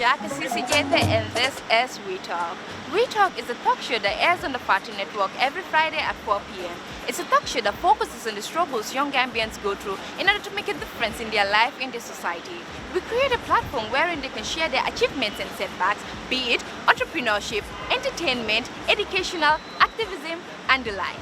Jaka Sisijete and this is We Talk. We Talk is a talk show that airs on the Party Network every Friday at 4 p.m. It's a talk show that focuses on the struggles young Gambians go through in order to make a difference in their life in their society. We create a platform wherein they can share their achievements and setbacks, be it entrepreneurship, entertainment, educational, activism, and the like.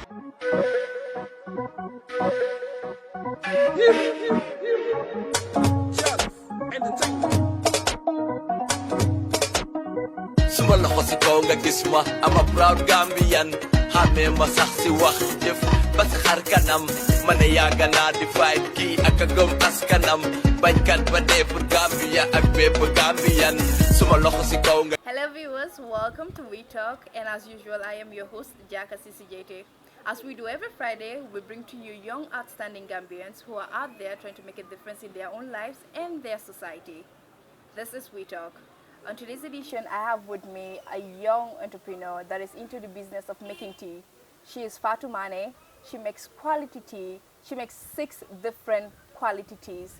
Suma loxo si kaw nga gis ma I'm a proud Gambian xamee ma sax si wax jëf ba sa xar kanam ma ne yàgg naa di fight kii ak a gëm askanam bañkat ba dee pour Gambia ak bépp Gambian suma loxo si kaw nga. Hello viewers, welcome to We Talk, and as usual I am your host Jaka Sisijete. As we do every Friday, we bring to you young outstanding Gambians who are out there trying to make a difference in their own lives and their society. This is We Talk. On today's edition, I have with me a young entrepreneur that is into the business of making tea. She is Fatou Mane. She makes quality tea. She makes 6 different quality teas.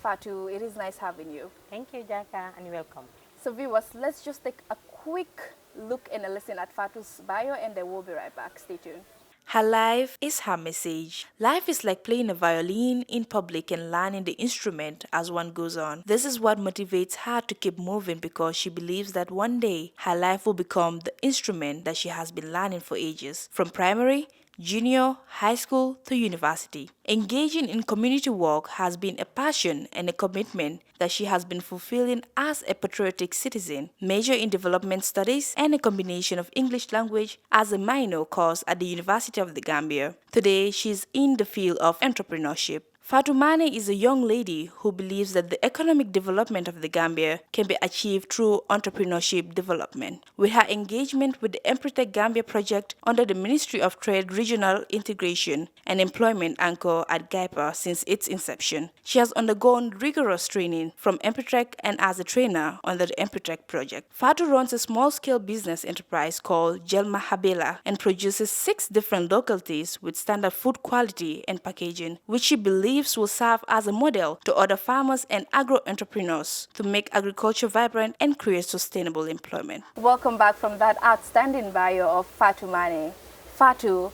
Fatou, it is nice having you. Thank you, Jaka, and welcome. So viewers, let's just take a quick look and a listen at Fatou's bio, and then we'll be right back. Stay tuned. Her life is her message. Life is like playing a violin in public and learning the instrument as one goes on. This is what motivates her to keep moving because she believes that one day her life will become the instrument that she has been learning for ages, from primary, junior, high school to university. Engaging in community work has been a passion and a commitment that she has been fulfilling as a patriotic citizen. Major in development studies and a combination of English language as a minor course at the University of the Gambia. Today, she is in the field of entrepreneurship. Fatou Mane is a young lady who believes that the economic development of the Gambia can be achieved through entrepreneurship development. With her engagement with the Empretech Gambia project under the Ministry of Trade Regional Integration and Employment Anchor at GAIPA since its inception, she has undergone rigorous training from Empretech and as a trainer under the Empretech project. Fatou runs a small-scale business enterprise called Jelma Habela and produces 6 different local teas with standard food quality and packaging, which she believes will serve as a model to other farmers and agro-entrepreneurs to make agriculture vibrant and create sustainable employment. Welcome back from that outstanding bio of Fatou Mane. Fatou,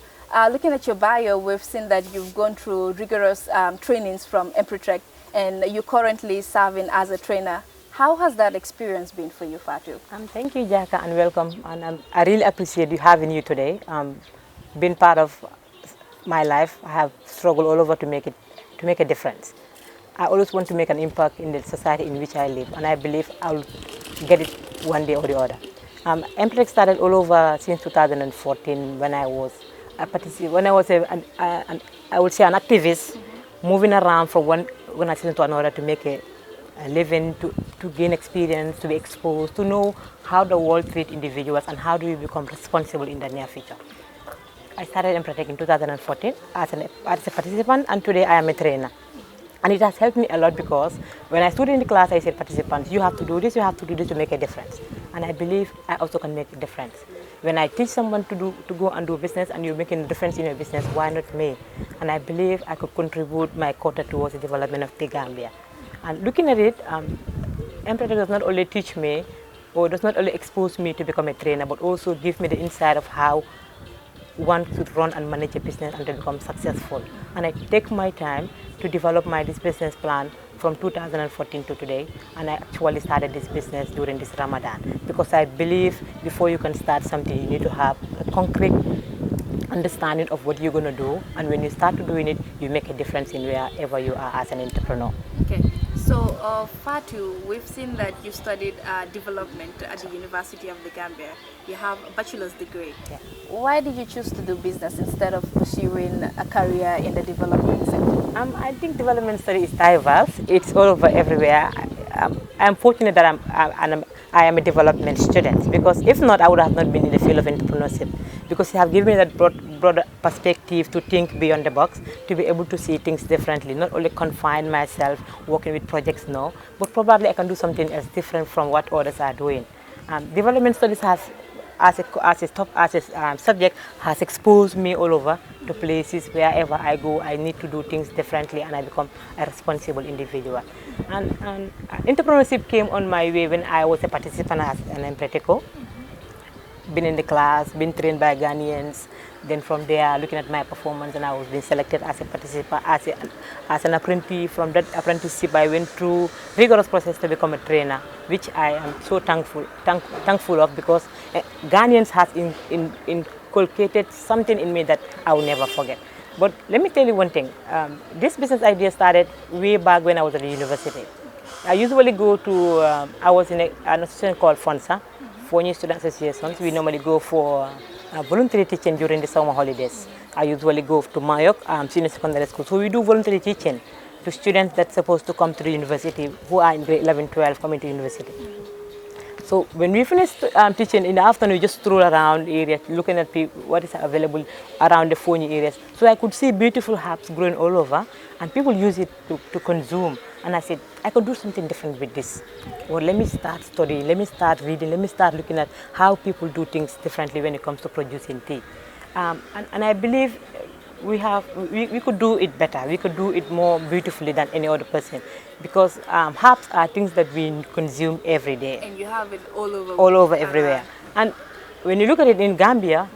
looking at your bio, we've seen that you've gone through rigorous trainings from Empretech and you're currently serving as a trainer. How has that experience been for you, Fatou? Thank you, Jaka, and welcome. And I really appreciate you having you today. Been part of my life. I have struggled all over to make a difference. I always want to make an impact in the society in which I live, and I believe I'll get it one day or the other. Empretech started all over since 2014 when I was I would say an activist, moving around from one organization to another to make a living, to gain experience, to be exposed, to know how the world treats individuals and how do we become responsible in the near future. I started Empretech in 2014 as a participant, and today I am a trainer. And it has helped me a lot because when I stood in the class, I said, participants, you have to do this, you have to do this to make a difference. And I believe I also can make a difference. When I teach someone to go and do business and you're making a difference in your business, why not me? And I believe I could contribute my quota towards the development of the Gambia. And looking at it, Empretech does not only teach me or does not only expose me to become a trainer, but also give me the insight of how one should run and manage a business and to become successful. And I take my time to develop this business plan from 2014 to today, and I actually started this business during this Ramadan because I believe before you can start something, you need to have a concrete understanding of what you're going to do, and when you start to doing it, you make a difference in wherever you are as an entrepreneur. Okay. So, Fatou, we've seen that you studied development at the University of the Gambia. You have a bachelor's degree. Yeah. Why did you choose to do business instead of pursuing a career in the development sector? I think development study is diverse. It's all over everywhere. I'm fortunate that I am a development student, because if not, I would have not been in the field of entrepreneurship, because you have given me that broader perspective to think beyond the box, to be able to see things differently, not only confine myself working with projects now, but probably I can do something else different from what others are doing. Development studies has subject has exposed me all over to places. Wherever I go, I need to do things differently, and I become a responsible individual. And entrepreneurship came on my way when I was a participant as an empirical. Been in the class, been trained by Ghanaians. Then from there, looking at my performance, and I was being selected as a participant, as an apprentice. From that apprenticeship, I went through rigorous process to become a trainer, which I am so thankful of, because Ghanaians has inculcated something in me that I will never forget. But let me tell you one thing. This business idea started way back when I was at the university. I usually go to, I was in an association called FONSA, Foreign Student Associations. We normally go for voluntary teaching during the summer holidays. I usually go to Mayok Senior Secondary School. So we do voluntary teaching to students that's supposed to come to the university, who are in grade 11, 12, coming to university. So when we finish teaching in the afternoon, we just stroll around the area, looking at what is available around the Fonyi areas. So I could see beautiful herbs growing all over, and people use it to consume. And I said, I could do something different with this. Well, let me start studying, let me start reading, let me start looking at how people do things differently when it comes to producing tea. And I believe we could do it better. We could do it more beautifully than any other person, because herbs are things that we consume every day. And you have it all over. All over everywhere. And when you look at it in Gambia,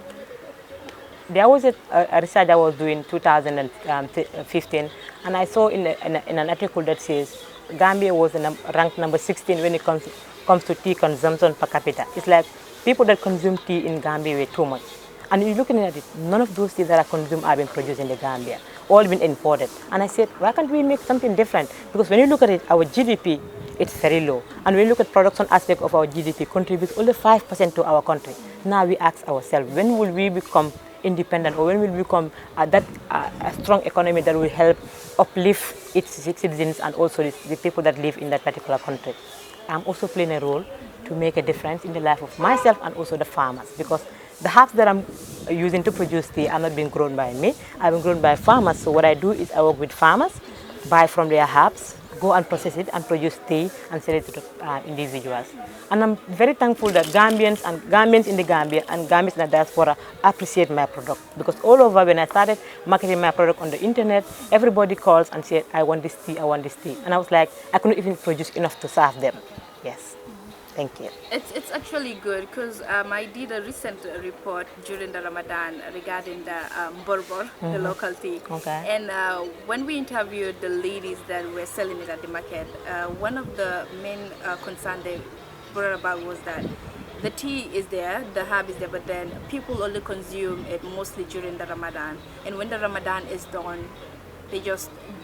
there was a research I was doing in 2015, and I saw in an article that says Gambia was ranked number 16 when it comes to tea consumption per capita. It's like people that consume tea in Gambia were too much. And you're looking at it, none of those teas that are consumed are being produced in the Gambia, all been imported. And I said, why can't we make something different? Because when you look at it, our GDP, it's very low. And when you look at production aspect of our GDP, contributes only 5% to our country. Now we ask ourselves, when will we become independent, or when will we become a strong economy that will help uplift its citizens and also the people that live in that particular country? I'm also playing a role to make a difference in the life of myself and also the farmers, because the herbs that I'm using to produce tea are not being grown by me, I've been grown by farmers. So what I do is I work with farmers, buy from their herbs, go and process it and produce tea and sell it to individuals. And I'm very thankful that Gambians in the Gambia and Gambians in the diaspora appreciate my product, because all over when I started marketing my product on the internet, everybody calls and said, I want this tea, I want this tea. And I was like, I couldn't even produce enough to serve them. Yes. Thank you. It's actually good, because I did a recent report during the Ramadan regarding the borbor, the local tea. Okay. And when we interviewed the ladies that were selling it at the market, one of the main concerns they brought about was that the tea is there, the herb is there, but then people only consume it mostly during the Ramadan. And when the Ramadan is done, they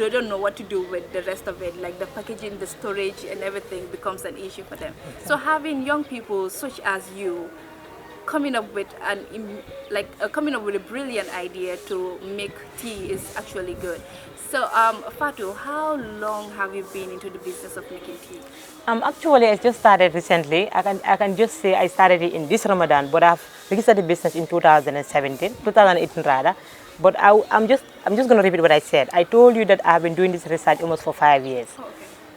don't know what to do with the rest of it, like the packaging, the storage and everything becomes an issue for them. Okay. So having young people such as you coming up with a brilliant idea to make tea is actually good. So Fatu, how long have you been into the business of making tea? Actually, I just started recently. I can just say I started it in this Ramadan, but I've registered the business in 2018 rather. But I'm just going to repeat what I said. I told you that I have been doing this research almost for 5 years. Okay.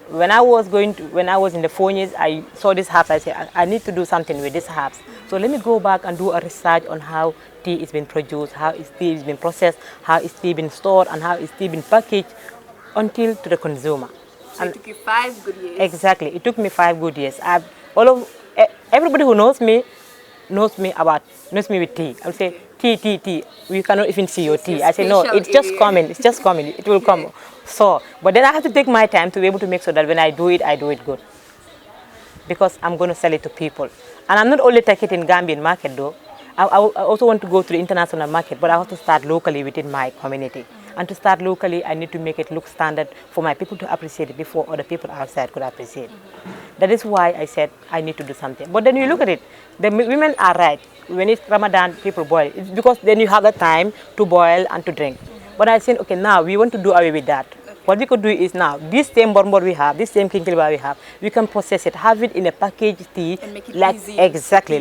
When I was in the 4 years, I saw these herbs. I said, I need to do something with these herbs. So let me go back and do a research on how tea is being produced, how is tea is being processed, how is tea being stored, and how is tea being packaged until to the consumer. So it took you 5 good years. Exactly, it took me 5 good years. Everybody who knows me with tea. I would say, tea. We cannot even see your tea. I say, no, it's just coming. It's just coming. It will come. So, but then I have to take my time to be able to make sure that when I do it good. Because I'm going to sell it to people. And I'm not only taking it in Gambian market though. I also want to go to the international market, but I have to start locally within my community. And to start locally, I need to make it look standard for my people to appreciate it before other people outside could appreciate it. That is why I said I need to do something. But then you look at it, the women are right. When it's Ramadan, people boil. It's because then you have the time to boil and to drink. But I said, okay, now we want to do away with that. What we could do is now, this same borbor we have, this same kinkiliba we have, we can process it, have it in a packaged tea, and make it like easy exactly,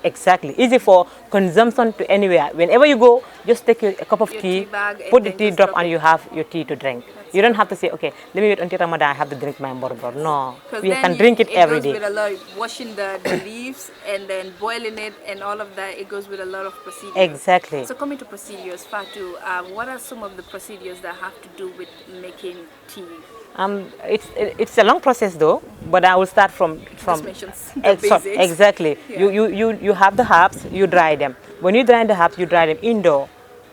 exactly, easy for consumption to anywhere. Whenever you go, Just take a cup of tea, put the tea drop, and you have your tea to drink. You don't have to say, okay, let me wait until Ramadan, I have to drink my borbor. No, we can drink it every day. It goes with a lot of washing the leaves and then boiling it and all of that. It goes with a lot of procedures. Exactly. So coming to procedures, Fatu, what are some of the procedures that have to do with making tea? It's a long process though, but I will start from the basics. Exactly. Yeah. You have the herbs, you dry them. When you dry the herbs, you dry them indoor,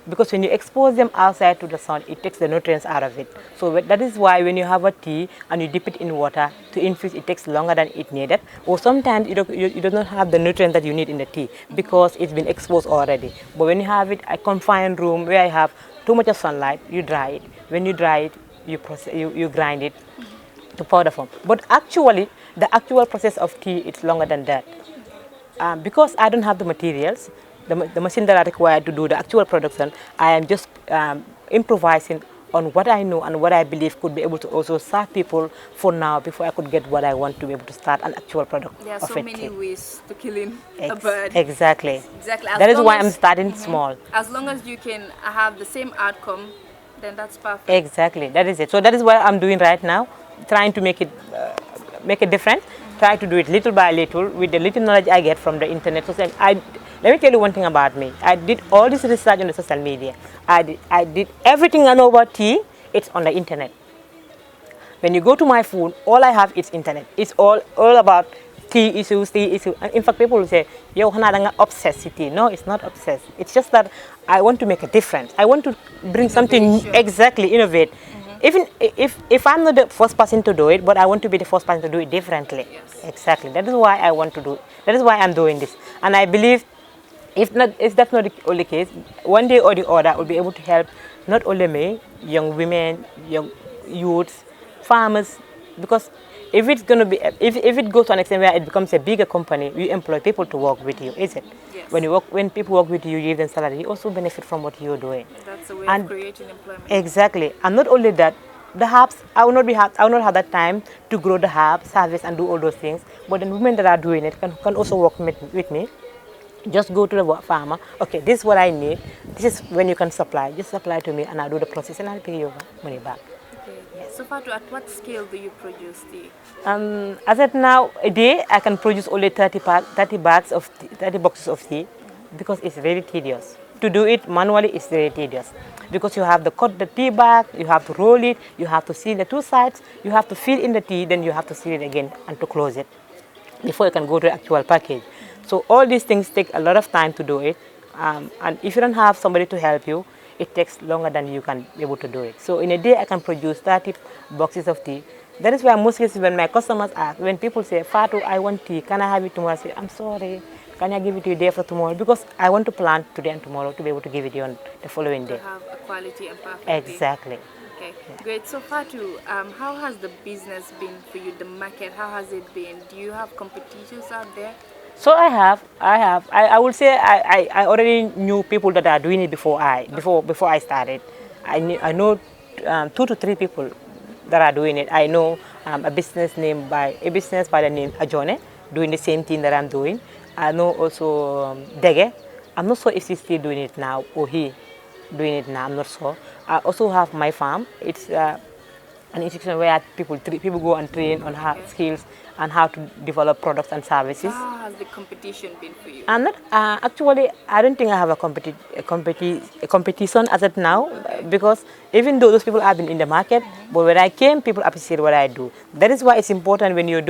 because when you expose them outside to the sun, it takes the nutrients out of it. So that is why when you have a tea and you dip it in water to infuse, it takes longer than it needed. Or sometimes you do not have the nutrients that you need in the tea because it's been exposed already. But when you have it a confined room where you have too much of sunlight, you dry it. When you dry it, you grind it to powder form. But actually, the actual process of tea is longer than that. Because I don't have the materials, the machine that are required to do the actual production, I am just improvising on what I know and what I believe could be able to also serve people for now before I could get what I want to be able to start an actual product. There are so many ways to killing a bird. Exactly. Exactly. That is why I'm starting small. As long as you can have the same outcome, then that's perfect. Exactly, that is it. So that is what I'm doing right now, trying to make it different, try to do it little by little with the little knowledge I get from the internet. So let me tell you one thing about me. I did all this research on the social media. I did everything I know about tea, it's on the internet. When you go to my phone, all I have is internet. It's all about tea issues. And in fact, people will say, yo, I'm obsessed with tea. No, it's not obsessed. It's just that I want to make a difference. I want to bring something exactly, innovate. Even if I'm not the first person to do it, but I want to be the first person to do it differently. Yes. Exactly. That is why I want to do it. That is why I'm doing this. And I believe if that's not the only case, one day or the other will be able to help not only me, young women, young youths, farmers, because if it's going to be, if it goes to an extent where it becomes a bigger company, you employ people to work with you, is it? Yes. When people work with you, you give them salary, you also benefit from what you're doing. That's a way of creating employment. Exactly. And not only that, the herbs, I will not have that time to grow the herbs, harvest and do all those things. But the women that are doing it can also work with me. Just go to the farmer. Okay, this is what I need. This is when you can supply. Just supply to me and I'll do the process and I'll pay you money back. Okay. Yes. So Fatu, at what scale do you produce tea? As at now, a day I can produce only 30 boxes of tea because it's very tedious. To do it manually is very tedious because you have to cut the tea bag, you have to roll it, you have to seal the two sides, you have to fill in the tea, then you have to seal it again and to close it before you can go to the actual package. So all these things take a lot of time to do it, and if you don't have somebody to help you, it takes longer than you can be able to do it. So in a day I can produce 30 boxes of tea. That is why most cases when my customers ask, when people say, Fatu, I want tea, can I have it tomorrow? I say, I'm sorry, can I give it to you day after tomorrow? Because I want to plant today and tomorrow to be able to give it to you on the following day. To have a quality and perfect Exactly. tea. Okay, great. So Fatu, how has the business been for you, the market, how has it been? Do you have competitors out there? So I would say I already knew people that are doing it before I started. I know 2 to 3 people that are doing it. I know a business by the name Ajone doing the same thing that I'm doing. I know also Dege. I'm not sure if he's still doing it now or he doing it now. I'm not sure. I also have my farm. It's an institution where people go and train on skills and how to develop products and services. How has the competition been for you? And actually, I don't think I have a competition as of now, because even though those people have been in the market, but when I came, people appreciate what I do. That is why it's important when you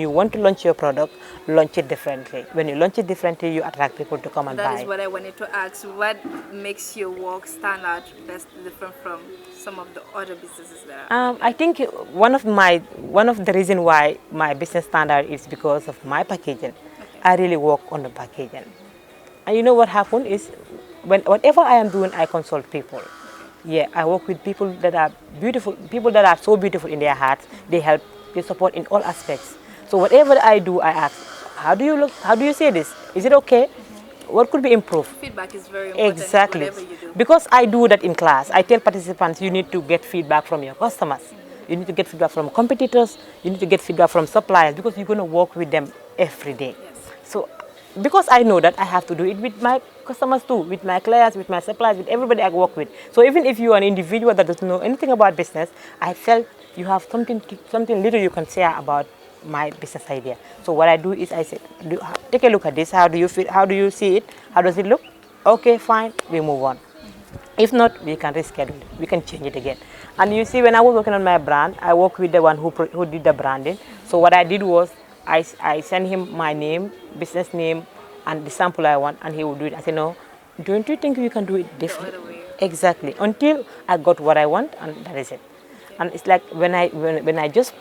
want to launch your product, launch it differently. When you launch it differently, you attract people to come and buy. That is what I wanted to ask. What makes your work stand out best, different from some of the other businesses that are I think one of the reasons why my business standard is because of my packaging. Okay. I really work on the packaging. And you know what happened is, whatever I am doing, I consult people. Yeah, I work with people that are beautiful, people that are so beautiful in their hearts. They help, they support in all aspects. So whatever I do, I ask, how do you look? How do you say this? Is it okay? What could be improved? Feedback is very important. Exactly. Whatever you do. Because I do that in class. I tell participants, you need to get feedback from your customers. You need to get feedback from competitors. You need to get feedback from suppliers, because you're going to work with them every day. Yes. So because I know that I have to do it with my customers too, with my clients, with my suppliers, with everybody I work with. So even if you are an individual that doesn't know anything about business, I felt you have something little you can share about my business idea. So what I do is I said, take a look at this. How do you feel? How do you see it? How does it look? Okay, fine. We move on. If not, we can reschedule it. We can change it again. And you see, when I was working on my brand, I worked with the one who did the branding. So what I did was I sent him my name, business name, and the sample I want, and he would do it. I said, no, don't you think you can do it different? Exactly. Until I got what I want, and that is it. And it's like when I just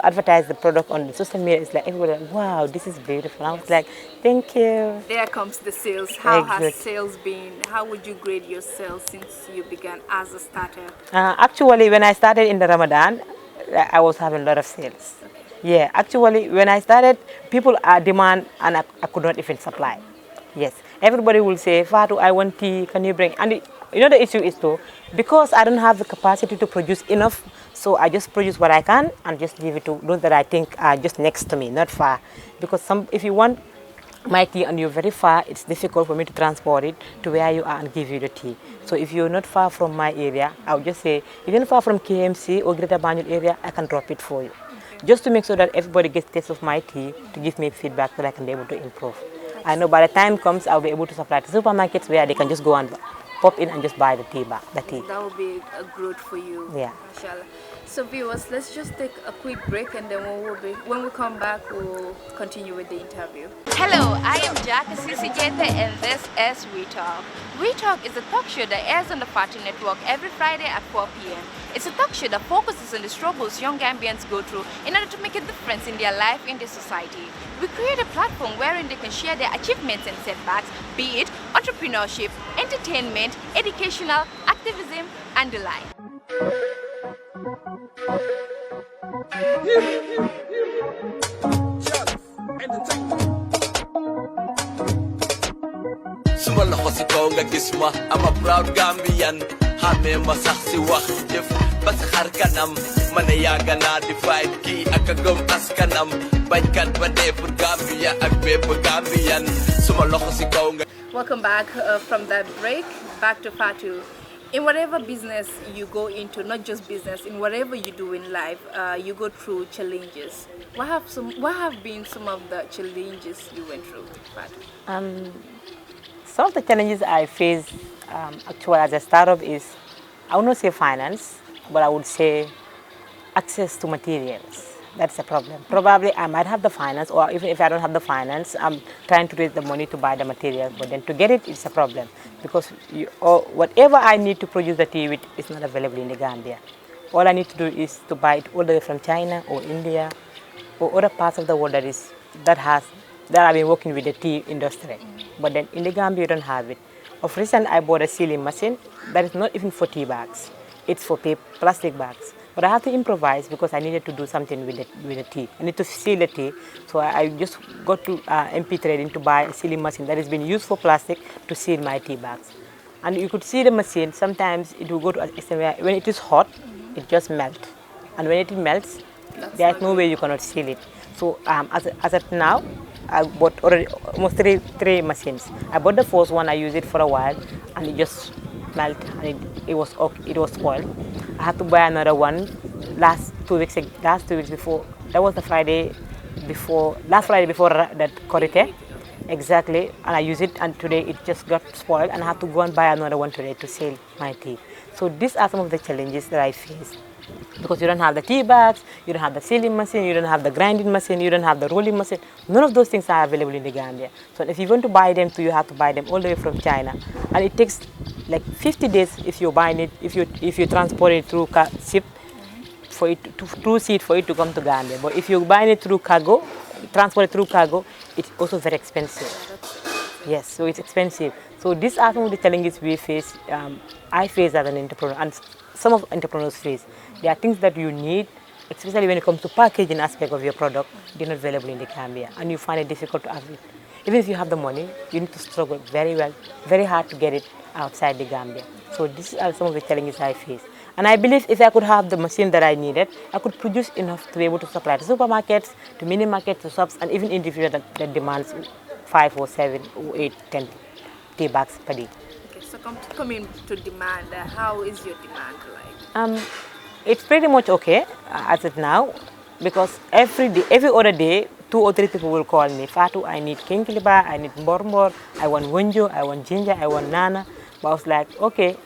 advertise the product on the social media, it's like everybody like, wow, this is beautiful. I was like, thank you. There comes the sales. How has sales been? How would you grade your sales since you began as a starter? Actually, when I started in the Ramadan, I was having a lot of sales. Yeah, actually, when I started, people demand and I could not even supply. Yes, everybody will say, Fatu, I want tea, can you bring? And you know the issue is though, because I don't have the capacity to produce enough, so I just produce what I can and just give it to those that I think are just next to me, not far. Because if you want my tea and you're very far, it's difficult for me to transport it to where you are and give you the tea. So if you're not far from my area, I would just say, if you're not far from KMC or Greater Banjul area, I can drop it for you. Just to make sure that everybody gets taste of my tea, to give me feedback so that I can be able to improve. I know by the time comes, I'll be able to supply to supermarkets where they can just go and pop in and just buy the tea back. That will be a growth for you. Yeah. Mashallah. So viewers, let's just take a quick break, and then when we come back, we'll continue with the interview. Hello, I am Jackie Sisijete, and this is We Talk. We Talk is a talk show that airs on the Party Network every Friday at 4 p.m. It's a talk show that focuses on the struggles young Gambians go through in order to make a difference in their life in the society. We create a platform wherein they can share their achievements and setbacks, be it entrepreneurship, entertainment, educational, activism, and the like. Suma loxo si kaw nga gis ma, I'm a proud Gambian. Xamee ma sax si wax jëf ba si xar kanam, ma ne yàgg naa di fight kii ak a gëm askanam, bañkat ba dee pour Gambia ak bépp Gambian. Suma loxo si kaw nga. Welcome back from that break. Back to Fatu. In whatever business you go into, not just business, in whatever you do in life, you go through challenges. What have been some of the challenges you went through, Fatu? Some of the challenges I face actually as a startup is, I would not say finance, but I would say access to materials. That's a problem. Probably I might have the finance, or even if I don't have the finance, I'm trying to raise the money to buy the material, but then to get it, it's a problem. Because whatever I need to produce the tea with is not available in the Gambia. All I need to do is to buy it all the way from China or India or other parts of the world that have been working with the tea industry. But then in the Gambia, you don't have it. Of recent, I bought a sealing machine that is not even for tea bags. It's for plastic bags. But I had to improvise because I needed to do something with the tea. I need to seal the tea. So I just got to MP Trading to buy a sealing machine that has been used for plastic to seal my tea bags. And you could see the machine, sometimes it will go to a extent where when it is hot, it just melts. And when it melts, there's no way you cannot seal it. So as of now, I bought already almost three machines. I bought the first one, I used it for a while, and it just melted, and it was spoiled. I had to buy another one last two weeks before. That was the last Friday before that Korite. Exactly, and I used it, and today it just got spoiled, and I have to go and buy another one today to sell my tea. So these are some of the challenges that I face. Because you don't have the tea bags, you don't have the sealing machine, you don't have the grinding machine, you don't have the rolling machine. None of those things are available in the Gambia. So if you want to buy them too, you have to buy them all the way from China. And it takes like 50 days if you're buying it, if you transport it through ship, for it to come to Gambia. But if you're buying it through cargo, transport it through cargo, it's also very expensive. Yes, so it's expensive. So these are some of the challenges we face, I face as an entrepreneur, and some of entrepreneurs face. There are things that you need, especially when it comes to packaging aspect of your product, they're not available in the Gambia, and you find it difficult to have it. Even if you have the money, you need to struggle very hard to get it outside the Gambia. So these are some of the challenges I face. And I believe if I could have the machine that I needed, I could produce enough to be able to supply to supermarkets, to mini markets, to shops, and even individuals that demands 5 or 7 or 8, 10 tea bags per day. Okay, so coming to demand, how is your demand like? It's pretty much okay as it now, because every other day, 2 or 3 people will call me. Fatu, I need kinkiliba, I need borbor, I want wunjo, I want ginger, I want nana. But I was like, okay,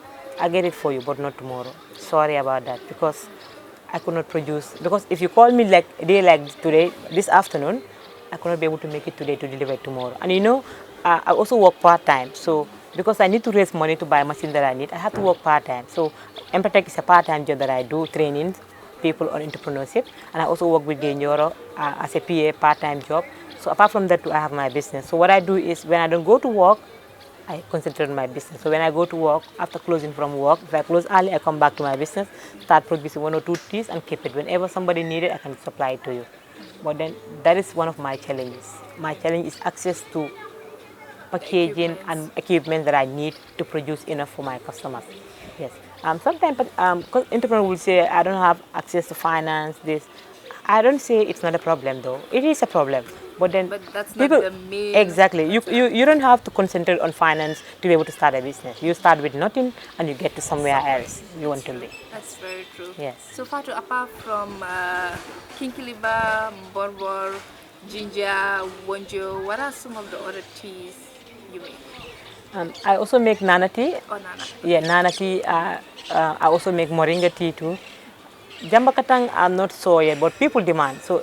I get it for you, but not tomorrow. Sorry about that, because I could not produce. Because if you call me like a day like today, this afternoon, I could not be able to make it today to deliver it tomorrow. And you know, I also work part-time. So because I need to raise money to buy a machine that I need, I have to work part-time. So Empatech is a part-time job that I do, training people on entrepreneurship. And I also work with Genyoro as a PA part-time job. So apart from that, too, I have my business. So what I do is when I don't go to work, I concentrate on my business. So when I go to work, after closing from work, if I close early, I come back to my business, start producing 1 or 2 teas and keep it. Whenever somebody needs it, I can supply it to you. But then that is one of my challenges. My challenge is access to packaging and equipment that I need to produce enough for my customers. Yes. Sometimes entrepreneurs will say, I don't have access to finance, this. I don't say it's not a problem though. It is a problem. But then That's not the main. Exactly. You don't have to concentrate on finance to be able to start a business. You start with nothing and you get to somewhere else you want to be. That's very true. Yes. So Fatu, apart from kinkiliba, borbor, ginger, wonjo, what are some of the other teas you make? I also make nana tea. Oh, nana. Yeah, nana tea. I also make moringa tea too. Jambakatang, I'm not sure yet, but people demand. So,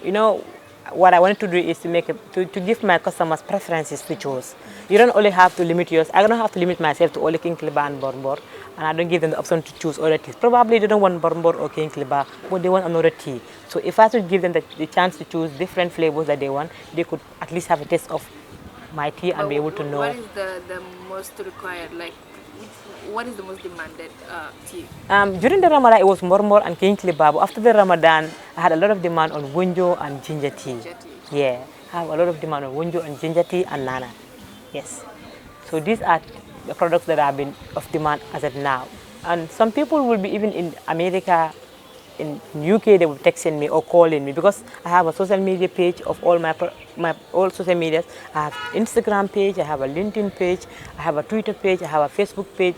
you know, what I wanted to do is to give my customers preferences to choose. You don't only have to limit yours. I don't have to limit myself to only kinkiliba and borbor, and I don't give them the option to choose other teas. Probably they don't want borbor or kinkiliba, but they want another tea. So if I should give them the chance to choose different flavors that they want, they could at least have a taste of my tea and be able to know. What is the most required? Like, what is the most demanded tea? During the Ramadan, it was mormor and kinkiliba. After the Ramadan, I had a lot of demand on wunjo and ginger tea. Yeah, I have a lot of demand on wunjo and ginger tea and nana. Yes. So these are the products that have been of demand as of now. And some people will be even in America, in UK, they will texting me or calling me because I have a social media page of all my all social medias. I have Instagram page, I have a LinkedIn page, I have a Twitter page, I have a Facebook page.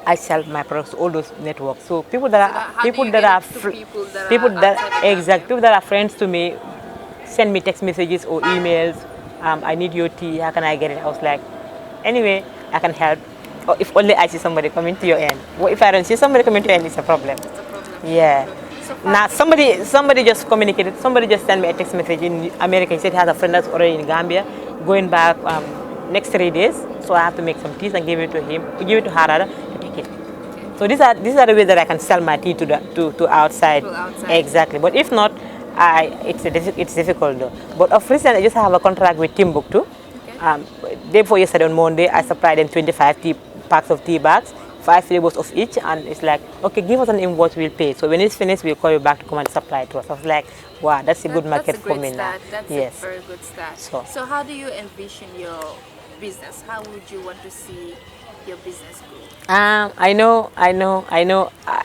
I sell my products to all those networks. So people that are people that are friends to me send me text messages or emails. I need your tea. How can I get it? I was like, anyway, I can help. Or if only I see somebody coming to your end. Well, if I don't see somebody coming to your end, it's a problem. It's a problem. Yeah. So now somebody just communicated. Somebody just sent me a text message in America. He said he has a friend that's already in Gambia, going back next 3 days. So I have to make some teas and give it to him, give it to her rather, to take it. So these are the ways that I can sell my tea to outside. Exactly. But if not, it's difficult though. But of recent, I just have a contract with Timbuktu. Day before yesterday on Monday, I supplied them 25 packs of tea bags, 5 flavors of each, and it's like, okay, give us an invoice, we'll pay. So when it's finished, we'll call you back to come and supply to us. I was like, wow, that's a good market for me now. That's a very good start. So how do you envision your business? How would you want to see your business grow? I know.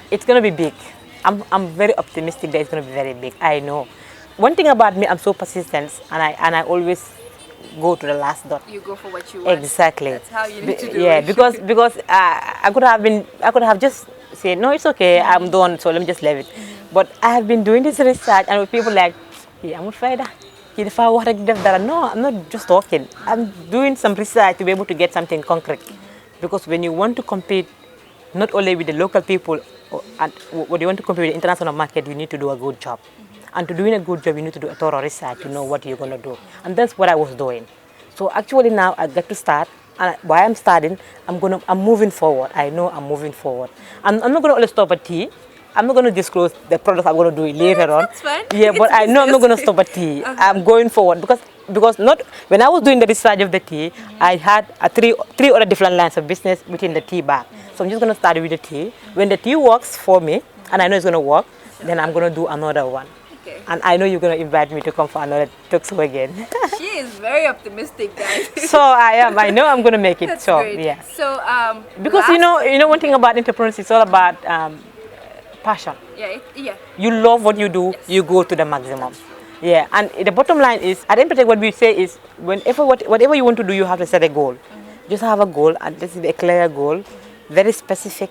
It's gonna be big. I'm very optimistic that it's gonna be very big. I know. One thing about me, I'm so persistent, and I always go to the last dot. You go for what you want. Exactly. That's how you need to do it. Yeah, because I could have just said, no, it's okay, I'm done, so let me just leave it. But I have been doing this research, and with people like, yeah, I'm afraid no, I'm not just talking. I'm doing some research to be able to get something concrete. Because when you want to compete, not only with the local people, and when you want to compete with the international market, you need to do a good job. And to doing a good job, you need to do a thorough research to know what you're going to do. And that's what I was doing. So actually now I got to start. And while I'm starting, I'm moving forward. I know I'm moving forward. I'm not going to only stop at tea. I'm not going to disclose the products I'm going to do later on. That's fine. Yeah, but I know I'm not going to stop at tea. I'm going forward because not when I was doing the research of the tea, I had three other different lines of business within the tea bag. So I'm just going to start with the tea. When the tea works for me, and I know it's going to work, then I'm going to do another one. Okay. And I know you're going to invite me to come for another talk show again. is very optimistic, guys. So I am. I know I'm going to make it. That's so great. yeah. So Because one thing about entrepreneurship, it's all about passion. Yeah. You love what you do, Yes. you go to the maximum. Yeah, and the bottom line is, at Empathy, what we say is, whatever you want to do, you have to set a goal. Just have a goal, and this is a clear goal, very specific,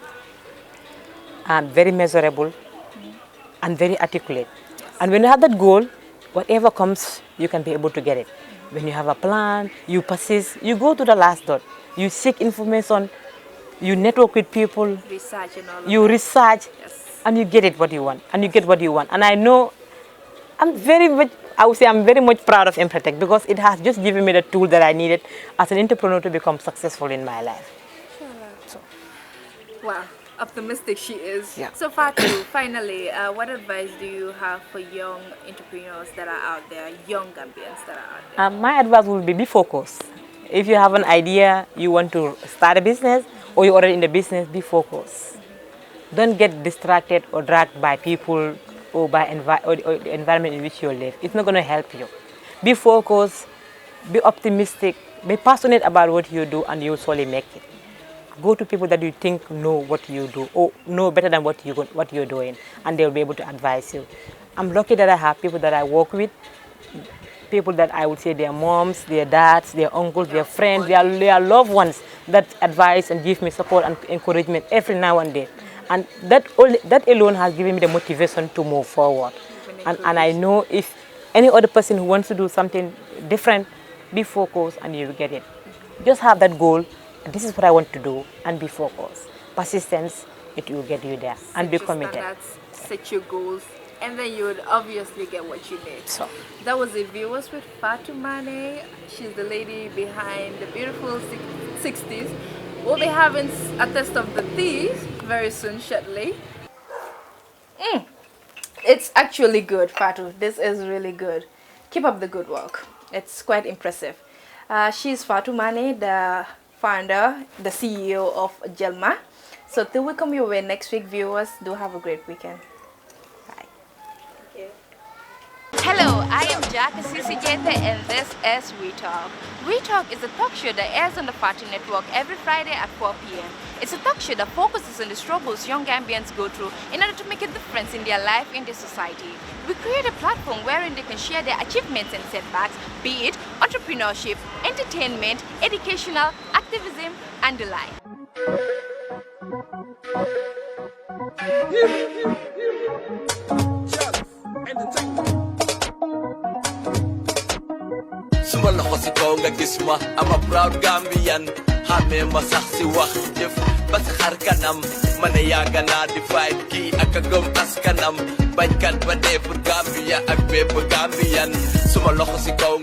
and very measurable, and very articulate. And when you have that goal, whatever comes, you can be able to get it. When you have a plan, you persist, you go to the last dot. You seek information, you network with people, Research and all of you that. research, Yes. and you get it what you want, and you get what you want. And I know I'm very much proud of Empatech because it has just given me the tool that I needed as an entrepreneur to become successful in my life. Wow, optimistic she is. Yeah. So Fatu, finally, what advice do you have for young entrepreneurs that are out there, young Gambians that are out there? My advice would be focused. If you have an idea, you want to start a business, or you're already in the business, be focused. Don't get distracted or dragged by people or by the environment in which you live. It's not going to help you. Be focused, be optimistic, be passionate about what you do, and you'll surely make it. Go to people that you think know what you do or know better than what you're doing, and they'll be able to advise you. I'm lucky that I have people that I work with, people that I would say their moms, their dads, their uncles, their friends, their loved ones that advise and give me support and encouragement every now and then. And that alone has given me the motivation to move forward. And I know if any other person who wants to do something different, be focused and you will get it. Just have that goal, and this is what I want to do, and be focused. Persistence, it will get you there, and be committed. Standards, set your goals, and then you would obviously get what you need. So, that was it, viewers, with Fatu Mane. She's the lady behind the beautiful 60s. We'll be having a test of the tea very soon, shortly. It's actually good, Fatu. This is really good. Keep up the good work. It's quite impressive. She's Fatu Mane, the founder, the CEO of Jelma. So till we come your way next week, viewers, do have a great weekend. Bye. Hello, I am Jackie Sisijete and this is We Talk. We Talk is a talk show that airs on the Fatu Network every Friday at 4 p.m. It's a talk show that focuses on the struggles young Gambians go through in order to make a difference in their life in their society. We create a platform wherein they can share their achievements and setbacks, be it entrepreneurship, entertainment, educational, activism, and the like. Suma loxo si kaw nga gis ma I'm a proud Gambian xamee ma sax si wax jëf ba si xar kanam ma ne yàgg naa di fight kii ak a gëm askanam bañkat ba dee pour Gambia ak bépp Gambian suma loxo si kaw